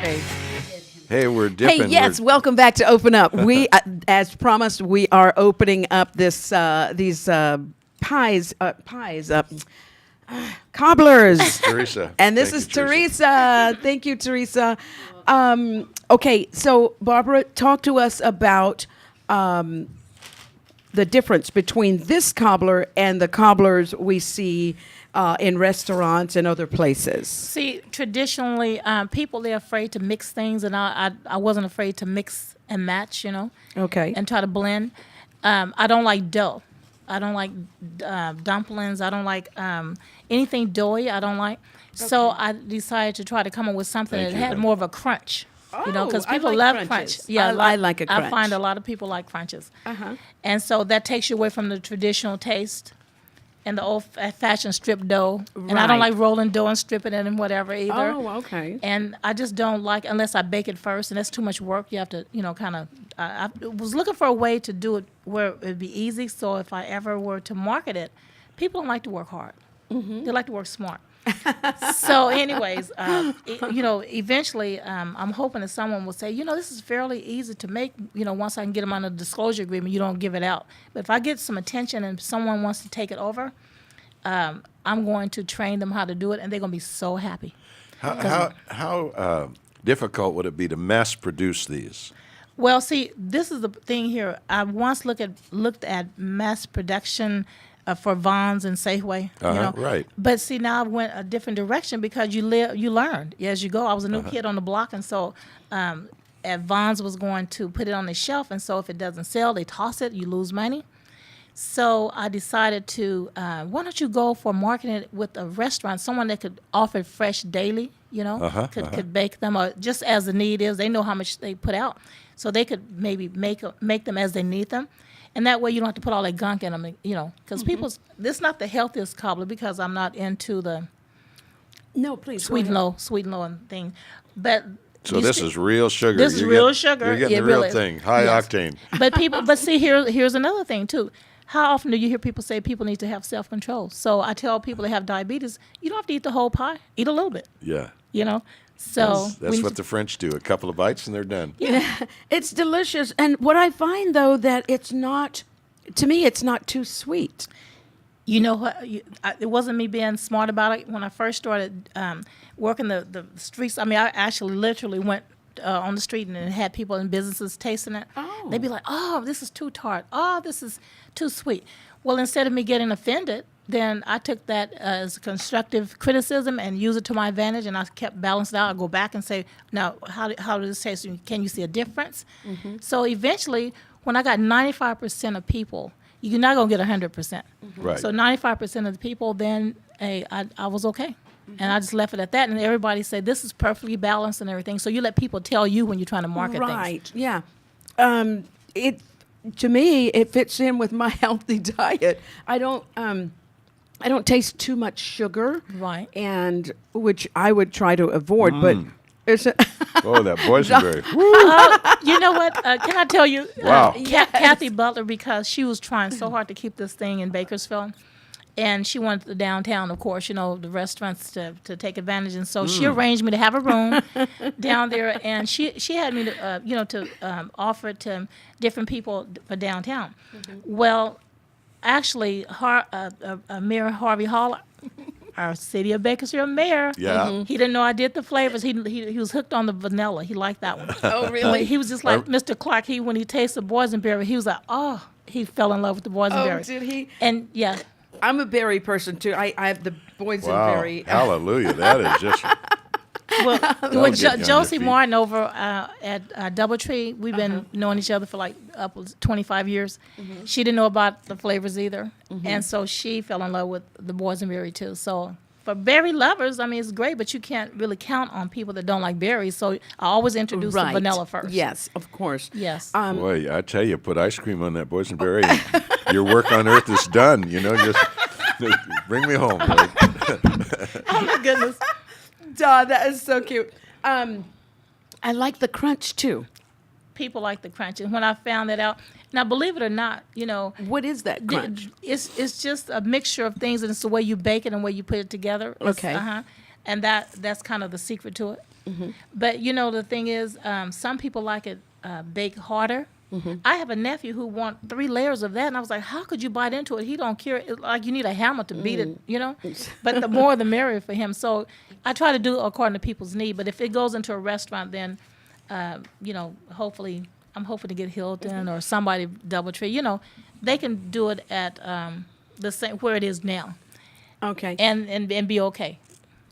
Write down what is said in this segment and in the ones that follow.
Okay. Hey, we're dipping. Hey, yes, We're, welcome back to Open Up. We, as promised, we are opening up these pies, cobblers. Teresa. And this Thank is you, Teresa. Teresa. Thank you, Teresa. Okay, so Barbara, talk to us about the difference between this cobbler and the cobblers we see in restaurants and other places. See, traditionally, people, they're afraid to mix things, and I wasn't afraid to mix and match, Okay. and try to blend. I don't like dough. I don't like dumplings. I don't like anything doughy. I don't like. So I decided to try to come up with something Thank that you, had honey. more of a crunch. Because I people like love crunches. crunch. Yeah, I like a crunch. I find a lot of people like crunches. Uh-huh. And so that takes you away from the traditional taste and the old-fashioned strip dough. And I don't Right. like rolling dough and stripping it and whatever either. Oh, okay. And I just don't like, unless I bake it first, and that's too much work. You have to, kind of. I was looking for a way to do it where it'd be easy. So if I ever were to market it, people don't like to work hard. They like to work smart. So, anyways, eventually, I'm hoping that someone will say, this is fairly easy to make. Once I can get them on a disclosure agreement, you don't give it out. But if I get some attention and someone wants to take it over, I'm going to train them how to do it, and they're going to be so happy. How difficult would it be to mass produce these? Well, see, this is the thing here. I once looked at mass production for Vons and Safeway, Right. But see, now I went a different direction because you learn as you go. I was a new kid on the block, and so at Vons was going to put it on the shelf, and so if it doesn't sell, they toss it. You lose money. So I decided to, why don't you go for marketing it with a restaurant, someone that could offer it fresh daily, could bake them, or just as the need is. They know how much they put out, so they could maybe make them as they need them. And that way you don't have to put all that gunk in them, because this is not the healthiest cobbler because I'm not into the No, please. sweet and low and thing. But So this is real sugar. This is real sugar. You're getting It the real really is. thing, high Yes. octane. But see, here's another thing too. How often do you hear people say people need to have self-control? So I tell people that have diabetes, you don't have to eat the whole pie. Eat a little bit, Yeah. So That's what the French do. A couple of bites and they're done. It's delicious. And what I find, though, that it's not, to me, it's not too sweet. You know what? It wasn't me being smart about it. When I first started working the streets, I actually literally went on the street and had people in businesses tasting it. Oh. They'd be like, oh, this is too tart. Oh, this is too sweet. Well, instead of me getting offended, then I took that as constructive criticism and use it to my advantage, and I kept balancing out. I go back and say, now, how does this taste? Can you see a difference? Mm-hmm. So eventually, when I got 95% of people, you're not going to get 100%. Mm-hmm. Right. So 95% of the people, then I was okay. Mm-hmm. And I just left it at that. And everybody said, this is perfectly balanced and everything. So you let people tell you when you're trying to market things. Right, yeah. To me, it fits in with my healthy diet. I don't taste too much sugar. Right. And which I would try to avoid, but it's Oh, that boysenberry. You know what? Can I tell you? Wow. Kathy Butler, because she was trying so hard to keep this thing in Bakersfield. And she wanted the downtown, of course, the restaurants to take advantage. And so she arranged me to have a room down there. And she had me to offer it to different people for downtown. Mm-hmm. Well, actually, Mayor Harvey Hall, our city of Bakersfield mayor, Yeah. he didn't know I did the flavors. He was hooked on the vanilla. He liked that one. Oh, really? He was just like Mr. Clark. When he tasted boysenberry, he was like, oh, he fell in love with the boysenberry. Oh, did he? And yeah. I'm a berry person too. I have the Wow. boysenberry. Hallelujah. That is just. Well, get you on Josie your feet. Martin over at Doubletree, we've been knowing each other for like upwards 25 years. Mm-hmm. She didn't know about the flavors either. Mm-hmm. And so she fell in love with the boysenberry too. So for berry lovers, it's great, but you can't really count on people that don't like berries. So I always introduce the vanilla first. Yes, of course. Yes. Boy, I tell you, put ice cream on that boysenberry, and your work on earth is done. Just bring me home. Like. Oh, my goodness. Duh, that is so cute. I like the crunch too. People like the crunch. And when I found that out, now believe it or not, What is that crunch? it's just a mixture of things, and it's the way you bake it and the way you put it together. Okay. and that's kind of the secret to it. But you know, the thing is, some people like it baked harder. I have a nephew who want 3 layers of that, and I was like, how could you bite into it? He don't care. It's like you need a hammer to beat it, you know. But the more the merrier for him. So I try to do it according to people's need. But if it goes into a restaurant, then you know, hopefully I'm hoping to get Hilton or somebody DoubleTree. You know, they can do it at the same where it is now, Okay. and be okay.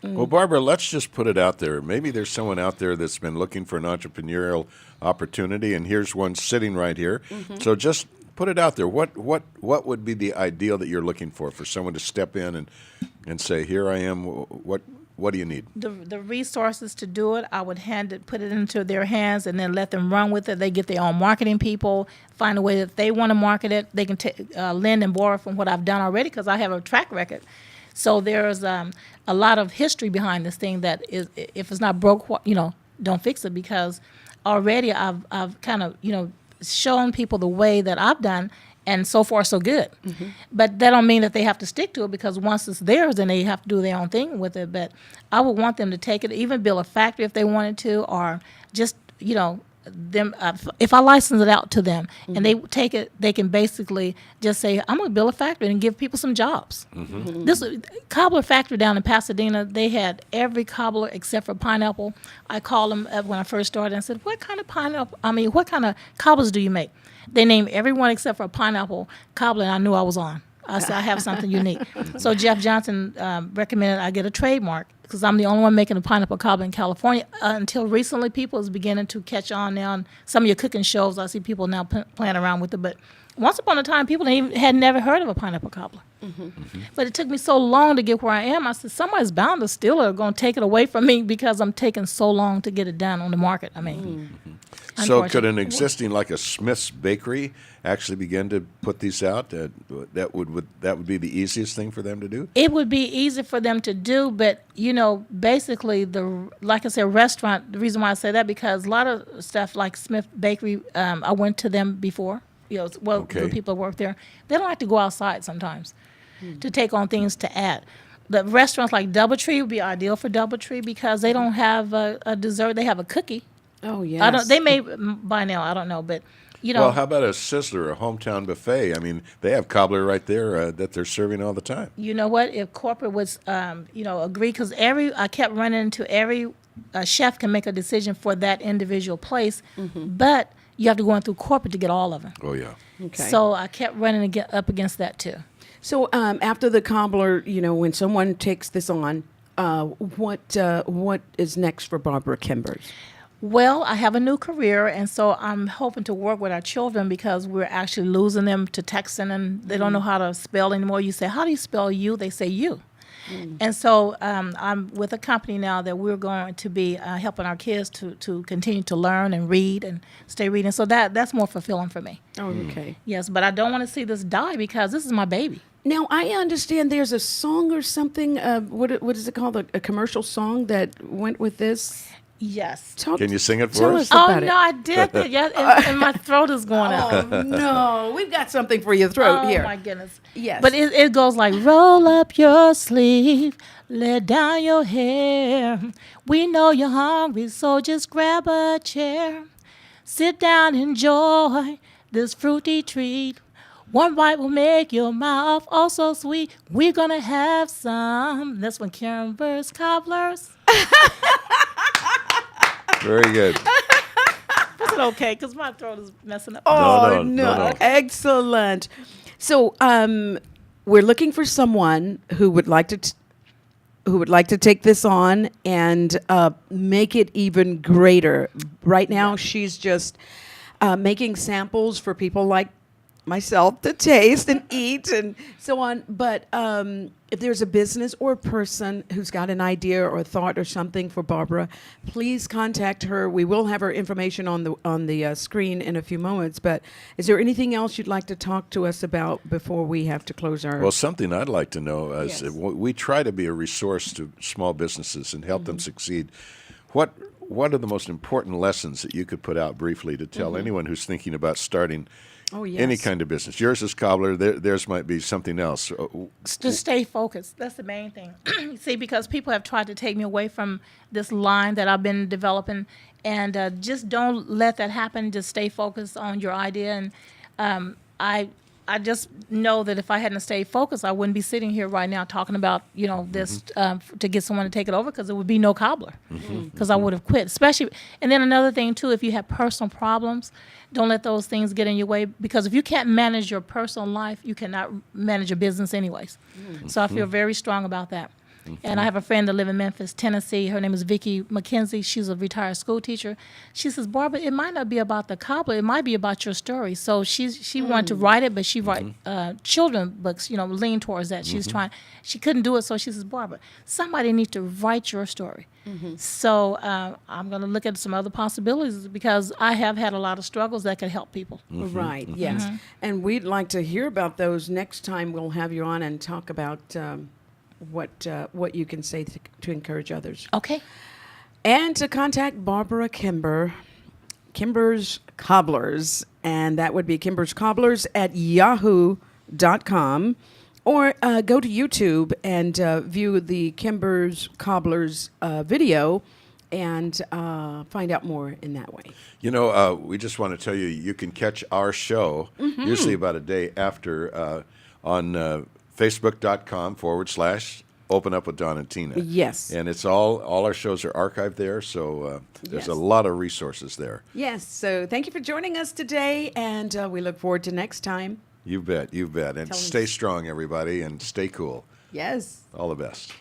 Well, Barbara, let's just put it out there. Maybe there's someone out there that's been looking for an entrepreneurial opportunity, and here's one sitting right here. So just put it out there. What would be the ideal that you're looking for someone to step in and say, here I am. What do you need? The resources to do it, I would put it into their hands, and then let them run with it. They get their own marketing people, find a way that they want to market it. They can lend and borrow from what I've done already because I have a track record. So there's a lot of history behind this thing that is, if it's not broke, you know, don't fix it, because already I've kind of, you know, shown people the way that I've done, and so far so good. But that don't mean that they have to stick to it, because once it's theirs, then they have to do their own thing with it. But I would want them to take it, even build a factory if they wanted to, or just, you know, them if I license it out to them and they take it, they can basically just say, I'm going to build a factory and give people some jobs. This cobbler factory down in Pasadena, they had every cobbler except for pineapple. I called them up when I first started and said, what kind of what kind of cobblers do you make? They named everyone except for a pineapple cobbler, and I knew I was on. I said, I have something unique. So Jeff Johnson recommended I get a trademark, because I'm the only one making a pineapple cobbler in California. Until recently, people is beginning to catch on now. And some of your cooking shows, I see people now playing around with it. But once upon a time, people had never heard of a pineapple cobbler. But it took me so long to get where I am. I said, somebody's bound to steal it or going to take it away from me, because I'm taking so long to get it done on the market. I mean, So could an existing, like a Smith's Bakery, actually begin to put these out? That would be the easiest thing for them to do? It would be easy for them to do, but, you know, basically, like I said, restaurant, the reason why I say that, because a lot of stuff like Smith Bakery, I went to them before, you know, the people that work there, they don't like to go outside sometimes to take on things to add. The restaurants like DoubleTree would be ideal for DoubleTree, because they don't have a dessert, they have a cookie. Oh, yes. They may by now, I don't know, but you know. Well, how about a Sizzler, a hometown buffet? I mean, they have cobbler right there that they're serving all the time. You know what? If corporate was, you know, agree, because I kept running into every chef can make a decision for that individual place, but you have to go in through corporate to get all of them. Oh, yeah. Okay. So I kept running up against that too. So after the cobbler, you know, when someone takes this on, what is next for Barbara Kimbers? Well, I have a new career, and so I'm hoping to work with our children, because we're actually losing them to texting, and they don't know how to spell anymore. You say, how do you spell you? They say you. And so I'm with a company now that we're going to be helping our kids to continue to learn and read and stay reading. So that's more fulfilling for me. Oh, okay. Yes, but I don't want to see this die, because this is my baby. Now, I understand there's a song or something, what is it called, a commercial song that went with this? Yes. Can you sing it for tell us? us about Oh, it. no, I did that. Yeah, and my throat is going out. Oh, no. We've got something for your throat Oh, here. my goodness. Yes. But it goes like, roll up your sleeve, let down your hair. We know you're hungry, so just grab a chair. Sit down, enjoy this fruity treat. One bite will make your mouth oh so sweet. We're going to have some. That's when Karen Burr's Cobblers. Very good. Is it okay? Because my throat is messing up. Oh, No. Excellent. So we're looking for someone who would like to take this on and make it even greater. Right now, she's just making samples for people like myself to taste and eat and so on. But if there's a business or a person who's got an idea or a thought or something for Barbara, please contact her. We will have her information on the screen in a few moments. But is there anything else you'd like to talk to us about before we have to close our? Well, something I'd like to know is Yes. we try to be a resource to small businesses and help them succeed. What what are the most important lessons that you could put out briefly to tell anyone who's thinking about starting Oh, any yes. kind of business? Yours is cobbler. Theirs might be something else. Just stay focused. That's the main thing. See, because people have tried to take me away from this line that I've been developing, and just don't let that happen. Just stay focused on your idea. And I just know that if I hadn't stayed focused, I wouldn't be sitting here right now talking about this to get someone to take it over, because there would be no cobbler, because I would have quit. Especially, and then another thing too, if you have personal problems, don't let those things get in your way, because if you can't manage your personal life, you cannot manage your business anyways. So I feel very strong about that. And I have a friend that lives in Memphis, Tennessee. Her name is Vicki McKenzie. She's a retired school teacher. She says, Barbara, it might not be about the cobbler. It might be about your story. So she wanted to write it, but she write children books, lean towards that. She's trying. She couldn't do it, so she says, Barbara, somebody needs to write your story. So I'm going to look at some other possibilities, because I have had a lot of struggles that could help people. Right, yes. And we'd like to hear about those next time. We'll have you on and talk about what you can say to encourage others. Okay. And to contact Barbara Kimber's Cobblers, and that would be Kimber's Cobblers at yahoo.com, or go to YouTube and view the Kimber's Cobblers video and find out more in that way. We just want to tell you, you can catch our show usually about a day after on Facebook.com/Open Up with Don and Tina. Yes. And it's all our shows are archived there, so there's Yes. a lot of resources there. Yes, so thank you for joining us today, and we look forward to next time. You bet. And Tell 'em- stay strong, everybody, and stay cool. Yes. All the best.